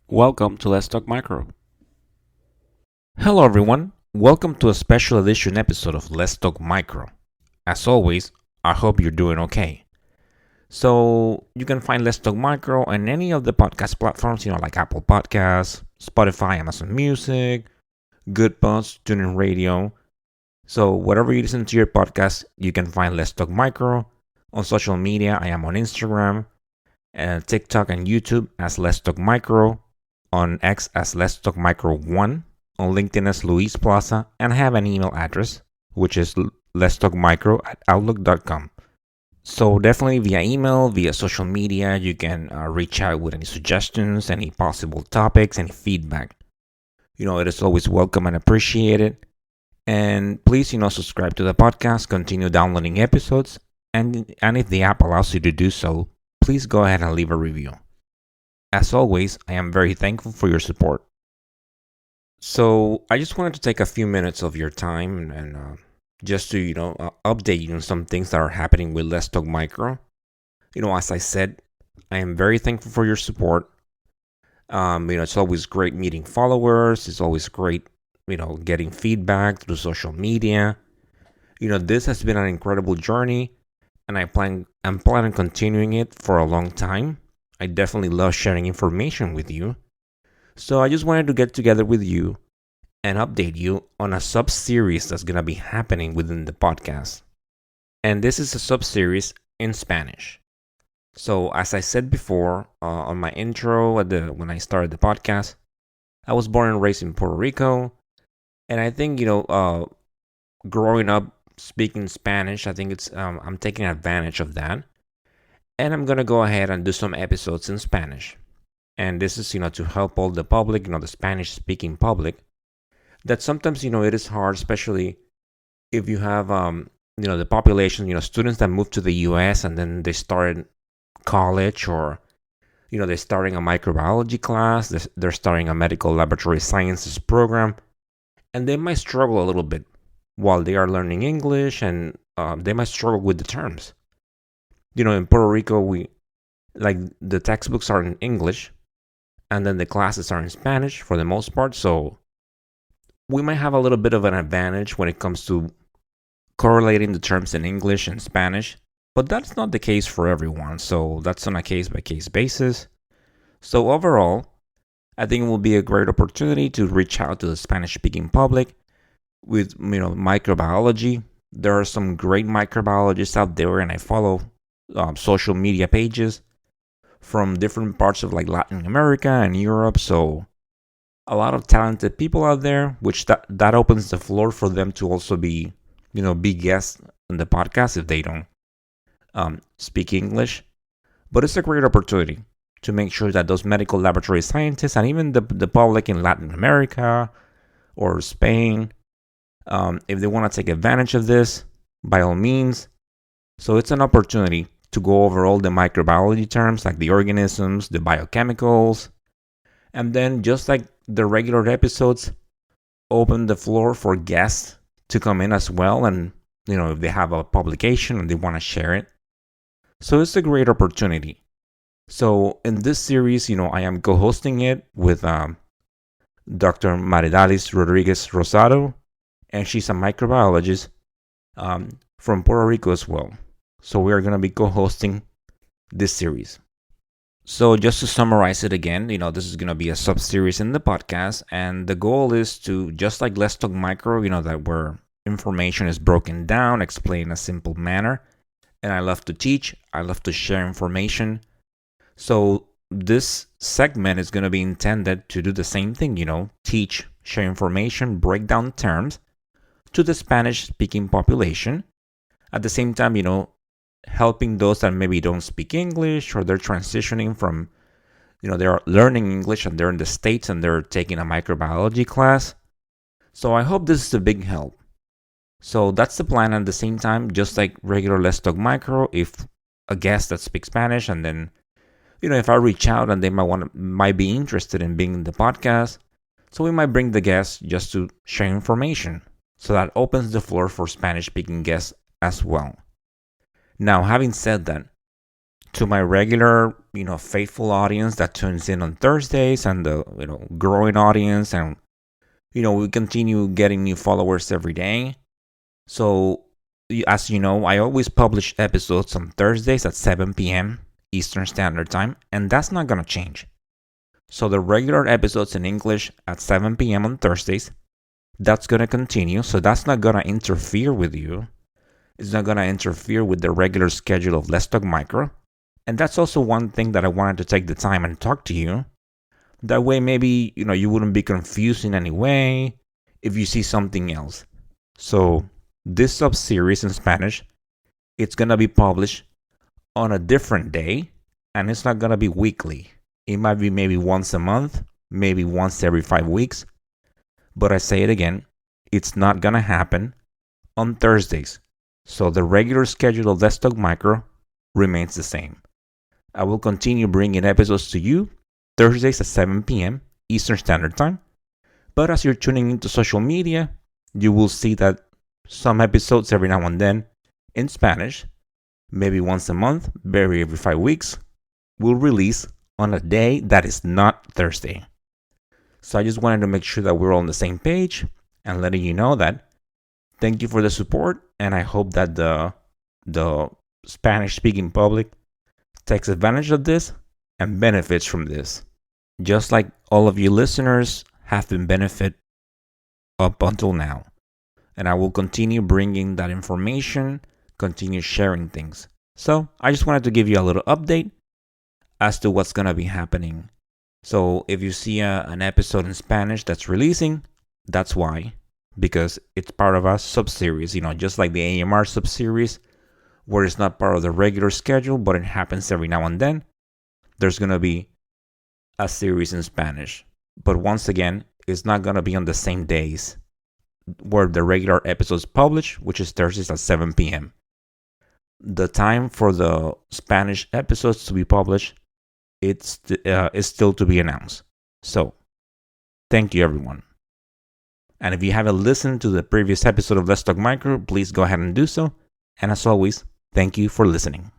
Welcome to Let's Talk Micro. Hello, everyone. Welcome to a special edition episode of Let's Talk Micro. As always, I hope you're doing okay. So, you can find Let's Talk Micro on any of the podcast platforms, like Apple Podcasts, Spotify, Amazon Music, Goodpods, TuneIn Radio. So, whatever you listen to your podcast, you can find Let's Talk Micro. On social media, I am on Instagram, and TikTok, and YouTube as Let's Talk Micro. On X as Let's Talk Micro 1, on LinkedIn as Luis Plaza, and I have an email address, which is Let's Talk Micro at outlook.com. So definitely via email, via social media, you can reach out with any suggestions, any possible topics, any feedback. It is always welcome and appreciated. And please, subscribe to the podcast, continue downloading episodes, and if the app allows you to do so, please go ahead and leave a review. As always, I am very thankful for your support. So I just wanted to take a few minutes of your time and just to update you on some things that are happening with Let's Talk Micro. As I said, I am very thankful for your support. It's always great meeting followers. It's always great, getting feedback through social media. This has been an incredible journey, and I'm planning on continuing it for a long time. I definitely love sharing information with you. So I just wanted to get together with you and update you on a sub-series that's going to be happening within the podcast. And this is a sub-series in Spanish. So as I said before on my intro when I started the podcast, I was born and raised in Puerto Rico. And I think, growing up speaking Spanish, I think I'm taking advantage of that. And I'm going to go ahead and do some episodes in Spanish. And this is, to help all the public, the Spanish-speaking public, that sometimes, it is hard, especially if you have, the population, students that move to the U.S. and then they start college or, they're starting a microbiology class, they're starting a medical laboratory sciences program, and they might struggle a little bit while they are learning English, and they might struggle with the terms. In Puerto Rico, the textbooks are in English, and then the classes are in Spanish for the most part, so we might have a little bit of an advantage when it comes to correlating the terms in English and Spanish, but that's not the case for everyone, so that's on a case-by-case basis. So overall, I think it will be a great opportunity to reach out to the Spanish-speaking public with, microbiology. There are some great microbiologists out there, and I follow social media pages from different parts of Latin America and Europe, so a lot of talented people out there, which that opens the floor for them to also be guests in the podcast if they don't speak English. But it's a great opportunity to make sure that those medical laboratory scientists and even the public in Latin America or Spain, if they want to take advantage of this, by all means. So it's an opportunity to go over all the microbiology terms, like the organisms, the biochemicals, and then just like the regular episodes, open the floor for guests to come in as well, and if they have a publication and they want to share it. So it's a great opportunity. So in this series, I am co-hosting it with Dr. Maridalis Rodriguez Rosado, and she's a microbiologist from Puerto Rico as well. So we are going to be co-hosting this series. So just to summarize it again, this is going to be a sub-series in the podcast, and the goal is to, just like Let's Talk Micro, that where information is broken down, explained in a simple manner, and I love to teach, I love to share information. So this segment is going to be intended to do the same thing, teach, share information, break down terms to the Spanish-speaking population. At the same time, helping those that maybe don't speak English or they're transitioning from, they're learning English and they're in the States and they're taking a microbiology class. So I hope this is a big help. So that's the plan. At the same time, just like regular Let's Talk Micro, if a guest that speaks Spanish and then, if I reach out and they might be interested in being in the podcast, so we might bring the guest just to share information. So that opens the floor for Spanish-speaking guests as well. Now, having said that, To my regular, faithful audience that tunes in on Thursdays, and the, growing audience, and, we continue getting new followers every day. So, as you know, I always publish episodes on Thursdays at 7 p.m. Eastern Standard Time, and that's not going to change. So, the regular episodes in English at 7 p.m. on Thursdays, that's going to continue. So, that's not going to interfere with you. It's not going to interfere with the regular schedule of Let's Talk Micro. And that's also one thing that I wanted to take the time and talk to you. That way, maybe, you wouldn't be confused in any way if you see something else. So, this sub-series in Spanish, it's going to be published on a different day, and it's not going to be weekly. It might be maybe once a month, maybe once every 5 weeks. But I say it again, it's not going to happen on Thursdays. So the regular schedule of Let's Talk Micro remains the same. I will continue bringing episodes to you Thursdays at 7 p.m. Eastern Standard Time. But as you're tuning into social media, you will see that some episodes every now and then in Spanish, maybe once a month, maybe every 5 weeks, will release on a day that is not Thursday. So I just wanted to make sure that we're all on the same page and letting you know that thank you for the support, and I hope that the Spanish-speaking public takes advantage of this and benefits from this, just like all of you listeners have been benefit up until now. And I will continue bringing that information, continue sharing things. So I just wanted to give you a little update as to what's going to be happening. So if you see an episode in Spanish that's releasing, that's why. Because it's part of a sub-series, just like the AMR sub-series, where it's not part of the regular schedule, but it happens every now and then. There's going to be a series in Spanish. But once again, it's not going to be on the same days where the regular episodes publish, which is Thursdays at 7 p.m. The time for the Spanish episodes to be published, it's still to be announced. So, thank you, everyone. And if you haven't listened to the previous episode of Let's Talk Micro, please go ahead and do so. And as always, thank you for listening.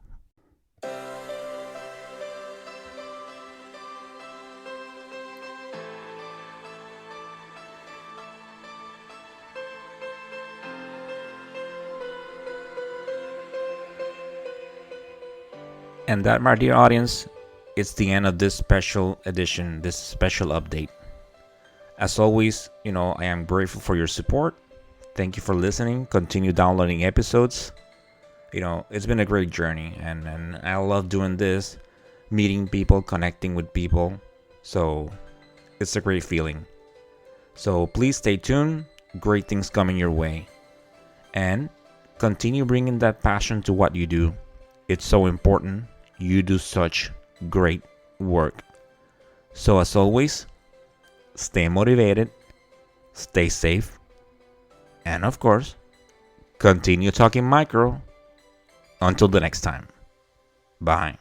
And that, my dear audience, is the end of this special edition, this special update. As always, I am grateful for your support. Thank you for listening. Continue downloading episodes. It's been a great journey, and I love doing this, meeting people, connecting with people. So it's a great feeling. So please stay tuned. Great things coming your way. And continue bringing that passion to what you do. It's so important. You do such great work. So as always, stay motivated, stay safe, and of course, continue talking micro. Until the next time. Bye.